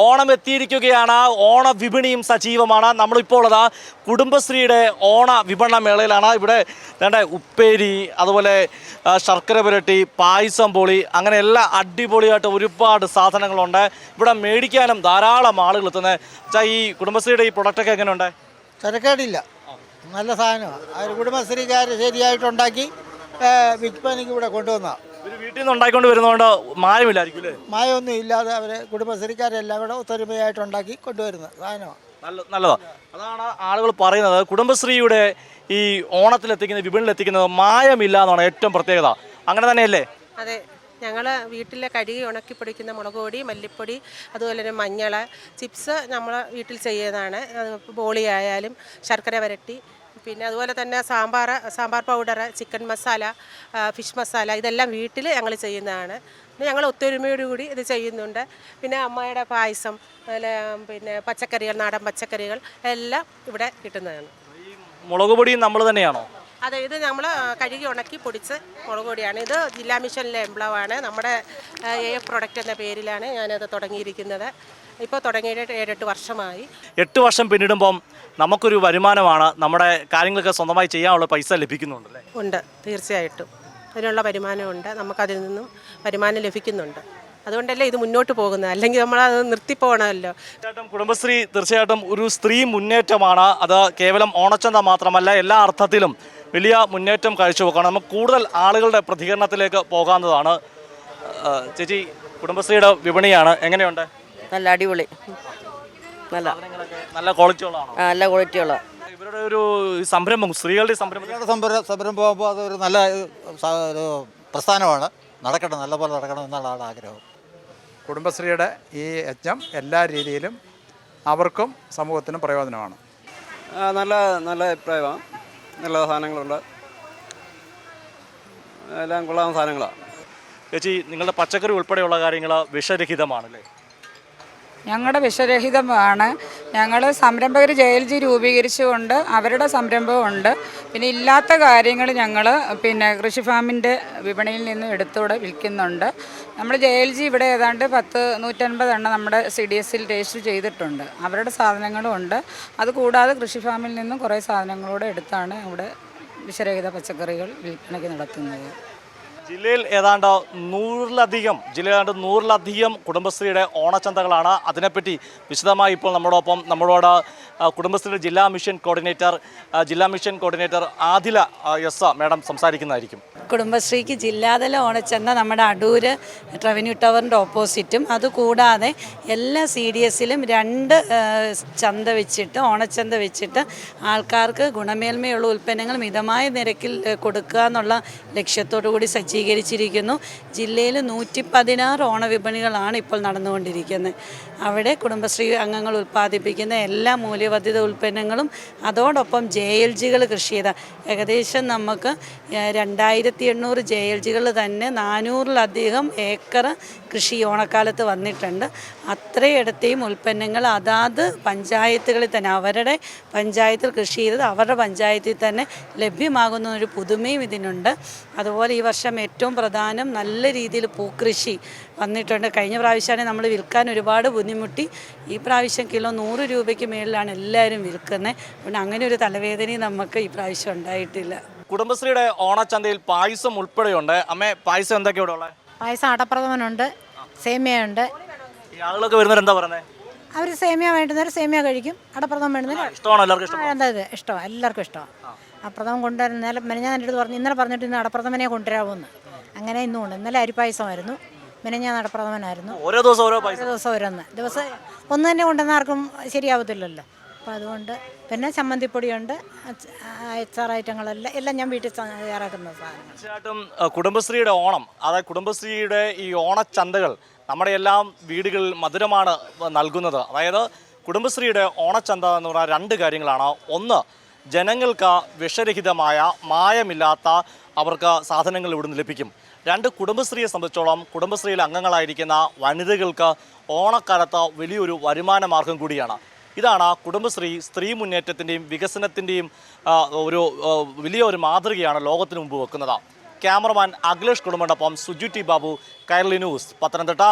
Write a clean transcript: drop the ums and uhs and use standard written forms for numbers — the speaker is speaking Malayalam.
ഓണം എത്തിയിരിക്കുകയാണ്. ഓണ വിപണിയും സജീവമാണ്. നമ്മളിപ്പോൾ ഉള്ളത് കുടുംബശ്രീയുടെ ഓണ വിപണന മേളയിലാണ്. ഇവിടെ ഉപ്പേരി, അതുപോലെ ശർക്കര പുരട്ടി, പായസം പൊളി, അങ്ങനെ എല്ലാ അടിപൊളിയായിട്ട് ഒരുപാട് സാധനങ്ങളുണ്ട്. ഇവിടെ മേടിക്കാനും ധാരാളം ആളുകൾ എത്തുന്നത്. ഈ കുടുംബശ്രീയുടെ ഈ പ്രൊഡക്റ്റൊക്കെ എങ്ങനെയുണ്ട്? തിരക്കേടില്ല, നല്ല സാധനമാണ്. അവർ കുടുംബശ്രീക്കാർ ശരിയായിട്ടുണ്ടാക്കി വിൽപ്പനയ്ക്ക് ഇവിടെ കൊണ്ടുവന്നതാണ്. ഒരു വീട്ടിൽ നിന്ന് ഉണ്ടാക്കിക്കൊണ്ട് വരുന്നതുകൊണ്ട് മായമില്ലായിരിക്കും അല്ലേ? മായമൊന്നും ഇല്ലാതെ അവർ കുടുംബശ്രീക്കാരെല്ലാം കൂടെ ഒത്തൊരുമയായിട്ട് ഉണ്ടാക്കി കൊണ്ടുവരുന്ന സാധനമാണ്. നല്ലതാണ്. അതാണ് ആളുകൾ പറയുന്നത്. കുടുംബശ്രീയുടെ ഈ ഓണത്തിലെത്തിക്കുന്ന, വിപണിയിലെത്തിക്കുന്നത് മായമില്ല എന്നാണ് ഏറ്റവും പ്രത്യേകത. അങ്ങനെ തന്നെയല്ലേ? അതെ, ഞങ്ങൾ വീട്ടിൽ കഴുകി ഉണക്കി പൊടിക്കുന്ന മുളക് പൊടി, മല്ലിപ്പൊടി, അതുപോലെ തന്നെ മഞ്ഞൾ, ചിപ്സ് നമ്മൾ വീട്ടിൽ ചെയ്യുന്നതാണ്. ബോളി ആയാലും ശർക്കര വരട്ടി, പിന്നെ അതുപോലെ തന്നെ sambar powder, chicken masala, fish masala, ഇതെല്ലാം വീട്ടിൽ ഞങ്ങൾ ചെയ്യുന്നതാണ്. ഞങ്ങൾ ഒത്തൊരുമയോടുകൂടി ഇത് ചെയ്യുന്നുണ്ട്. പിന്നെ അമ്മയുടെ പായസം, പിന്നെ പച്ചക്കറികൾ, നാടൻ പച്ചക്കറികൾ എല്ലാം ഇവിടെ കിട്ടുന്നതാണ്. മുളക് പൊടിയും നമ്മൾ തന്നെയാണോ? അതെ, ഇത് നമ്മൾ കഴുകി ഉണക്കി പൊടിച്ച് മുളക് പൊടിയാണ്. ഇത് ജില്ലാ മിഷനിലെ എംപ്ലോവാണ്. നമ്മുടെ AF പ്രൊഡക്റ്റ് എന്ന പേരിലാണ് ഞാനത് തുടങ്ങിയിരിക്കുന്നത്. ഇപ്പോൾ തുടങ്ങിയിട്ട് 7-8 വർഷമായി. 8 വർഷം പിന്നിടുമ്പം നമുക്കൊരു വരുമാനമാണ്. നമ്മുടെ കാര്യങ്ങളൊക്കെ സ്വന്തമായി ചെയ്യാനുള്ള പൈസ ലഭിക്കുന്നുണ്ടല്ലേ? ഉണ്ട്, തീർച്ചയായിട്ടും അതിനുള്ള വരുമാനമുണ്ട്. നമുക്കതിൽ നിന്നും വരുമാനം ലഭിക്കുന്നുണ്ട്. അതുകൊണ്ടല്ലേ ഇത് മുന്നോട്ട് പോകുന്നത്, അല്ലെങ്കിൽ നമ്മളത് നിർത്തിപ്പോകണമല്ലോ. കുടുംബശ്രീ തീർച്ചയായിട്ടും ഒരു സ്ത്രീ മുന്നേറ്റമാണ്. അത് കേവലം ഓണച്ചന്ത മാത്രമല്ല, എല്ലാ അർത്ഥത്തിലും വലിയ മുന്നേറ്റം കാഴ്ചവെക്കണം. നമുക്ക് കൂടുതൽ ആളുകളുടെ പ്രതികരണത്തിലേക്ക് പോകാവുന്നതാണ്. ചേച്ചി, കുടുംബശ്രീയുടെ വിപണിയാണ്, എങ്ങനെയുണ്ട്? നല്ല അടിപൊളി, നല്ല ക്വാളിറ്റി ഉള്ളതാണോ? നല്ല ക്വാളിറ്റി ഉള്ള ഇവരുടെ ഒരു സംരംഭം, സ്ത്രീകളുടെ സംരംഭമാകുമ്പോൾ അതൊരു നല്ല ഒരു പ്രസ്ഥാനമാണ്. നടക്കട്ടെ, നല്ലപോലെ നടക്കണം എന്നാണ് ആഗ്രഹം. കുടുംബശ്രീയുടെ ഈ യജ്ഞം എല്ലാ രീതിയിലും അവർക്കും സമൂഹത്തിനും പ്രയോജനമാണ്. നല്ല അഭിപ്രായമാണ്. നല്ല സാധനങ്ങളുണ്ട്, എല്ലാം കൊള്ളാവുന്ന സാധനങ്ങളാണ്. ചേച്ചി, നിങ്ങളുടെ പച്ചക്കറി ഉൾപ്പെടെയുള്ള കാര്യങ്ങൾ വിഷരഹിതമാണല്ലേ? ഞങ്ങളുടെ വിഷരഹിതമാണ്. ഞങ്ങൾ സംരംഭകർ JLG രൂപീകരിച്ചുകൊണ്ട് അവരുടെ സംരംഭമുണ്ട്. പിന്നെ ഇല്ലാത്ത കാര്യങ്ങൾ ഞങ്ങൾ കൃഷി ഫാമിൻ്റെ വിപണിയിൽ നിന്ന് എടുത്തുകൂടെ വിൽക്കുന്നുണ്ട്. നമ്മൾ JLG ഇവിടെ ഏതാണ്ട് 150 എണ്ണം നമ്മുടെ CDSൽ രജിസ്റ്റർ ചെയ്തിട്ടുണ്ട്. അവരുടെ സാധനങ്ങളും ഉണ്ട്. അതുകൂടാതെ കൃഷി ഫാമിൽ നിന്നും കുറേ സാധനങ്ങളൂടെ എടുത്താണ് ഇവിടെ വിഷരഹിത പച്ചക്കറികൾ വിൽപ്പനയ്ക്ക് നടത്തുന്നത്. ജില്ലയിൽ ഏതാണ്ട് 100-ലധികം കുടുംബശ്രീയുടെ ഓണച്ചന്തകളാണ്. അതിനെപ്പറ്റി വിശദമായി ഇപ്പോൾ നമ്മളോട് കുടുംബശ്രീയുടെ ജില്ലാ mission coordinator Adila S madam സംസാരിക്കുന്നതായിരിക്കും. കുടുംബശ്രീക്ക് ജില്ലാതല ഓണച്ചന്ത നമ്മുടെ അടൂര് റവന്യൂ ടവറിൻ്റെ ഓപ്പോസിറ്റും, അതുകൂടാതെ എല്ലാ CDSലും 2 ചന്ത വെച്ചിട്ട്, ഓണച്ചന്ത വെച്ചിട്ട് ആൾക്കാർക്ക് ഗുണമേന്മയുള്ള ഉൽപ്പന്നങ്ങൾ മിതമായ നിരക്കിൽ കൊടുക്കുക എന്നുള്ള ലക്ഷ്യത്തോടു കൂടി സജ്ജീകരിച്ചിരിക്കുന്നു. ജില്ലയിൽ 116 ഓണവിപണികളാണ് ഇപ്പോൾ നടന്നുകൊണ്ടിരിക്കുന്നത്. അവിടെ കുടുംബശ്രീ അംഗങ്ങൾ ഉൽപ്പാദിപ്പിക്കുന്ന എല്ലാ മൂല്യവർദ്ധിത ഉൽപ്പന്നങ്ങളും അതോടൊപ്പം JLGകൾ കൃഷി ചെയ്ത ഏകദേശം നമുക്ക് 2800 JLGകൾ തന്നെ 400-ലധികം ഏക്കർ കൃഷി ഓണക്കാലത്ത് വന്നിട്ടുണ്ട്. അത്രയിടത്തെയും ഉൽപ്പന്നങ്ങൾ അതാത് പഞ്ചായത്തുകളിൽ തന്നെ, അവരുടെ പഞ്ചായത്തിൽ കൃഷി ചെയ്തത് അവരുടെ പഞ്ചായത്തിൽ തന്നെ ലഭ്യമാകുന്ന ഒരു പുതുമയും ഇതിനുണ്ട്. അതുപോലെ ഈ വർഷം ഏറ്റവും പ്രധാനം നല്ല രീതിയിൽ പൂക്കൃഷി വന്നിട്ടുണ്ട്. കഴിഞ്ഞ പ്രാവശ്യമാണ് നമ്മൾ വിൽക്കാൻ ഒരുപാട് ബുദ്ധിമുട്ടി. ഈ പ്രാവശ്യം കിലോ 100 രൂപയ്ക്ക് മേളിലാണ് എല്ലാവരും വിൽക്കുന്നത്. പിന്നെ അങ്ങനെ ഒരു തലവേദനയും നമുക്ക് ഈ പ്രാവശ്യം ഉണ്ടായിട്ടില്ല. കുടുംബശ്രീയുടെ ഓണച്ചന്തയിൽ പായസം ഉൾപ്പെടെയുണ്ട്. അമ്മേ, പായസം എന്തൊക്കെയാ ഇവിടെ ഉള്ളത്? പായസം അടപ്രഥമനുണ്ട്, സേമിയയുണ്ട്. ഈ ആളുകളൊക്കെ വരുന്നവർ എന്താ പറയുന്നത്? അവർ സേമിയ വേണ്ടുന്നവർ സേമിയ കഴിക്കും, അടപ്രഥമം വേണ്ടുന്നവർ ഇഷ്ടമാണോ? എല്ലാവർക്കും ഇഷ്ടമാണ്, എല്ലാവർക്കും ഇഷ്ടമാണ്. അടപ്രഥമം കൊണ്ടുവരുന്ന മെനഞ്ഞാൻ എൻ്റെ അടുത്ത് പറഞ്ഞു, ഇന്നലെ പറഞ്ഞിട്ട് ഇന്ന് അടപ്രഥമനെ കൊണ്ടുവരാമെന്ന്. അങ്ങനെ ഇന്നും ഉണ്ട്. ഇന്നലെ അരിപ്പായസമായിരുന്നു, മെനഞ്ഞാൻ അടപ്രഥമനായിരുന്നു. ഓരോ ദിവസം ഓരോന്ന് ദിവസം ഒന്ന് തന്നെ കൊണ്ടുവന്ന ആർക്കും ശരിയാവത്തില്ലല്ലോ. അപ്പോൾ അതുകൊണ്ട് പിന്നെ ചമ്മന്തിപ്പൊടിയുണ്ട്, അച്ചാർ ഐറ്റങ്ങളെല്ലാം ഞാൻ വീട്ടിൽ തയ്യാറാക്കുന്ന സാധനങ്ങൾ. തീർച്ചയായിട്ടും കുടുംബശ്രീയുടെ ഓണം, അതായത് കുടുംബശ്രീയുടെ ഈ ഓണച്ചന്തകൾ നമ്മുടെ എല്ലാം വീടുകളിൽ മധുരമാണ് നൽകുന്നത്. അതായത് കുടുംബശ്രീയുടെ ഓണച്ചന്ത എന്ന് പറഞ്ഞാൽ 2 കാര്യങ്ങളാണ്. ഒന്ന്, ജനങ്ങൾക്ക് വിഷരഹിതമായ, മായമില്ലാത്ത അവർക്ക് സാധനങ്ങൾ ഇവിടുന്ന് ലഭിക്കും. 2, കുടുംബശ്രീയെ സംബന്ധിച്ചോളം കുടുംബശ്രീയിലെ അംഗങ്ങളായിരിക്കുന്ന വനിതകൾക്ക് ഓണക്കാലത്ത് വലിയൊരു വരുമാന മാർഗം കൂടിയാണ്. ഇതാണ് കുടുംബശ്രീ സ്ത്രീ മുന്നേറ്റത്തിൻ്റെയും വികസനത്തിൻ്റെയും വലിയൊരു മാതൃകയാണ് ലോകത്തിന് മുമ്പ് വെക്കുന്നത്. ക്യാമറമാൻ അഖിലേഷ് കുടുംബനൊപ്പം സുജു ടി ബാബു, കൈരളി ന്യൂസ്, പത്തനംതിട്ട.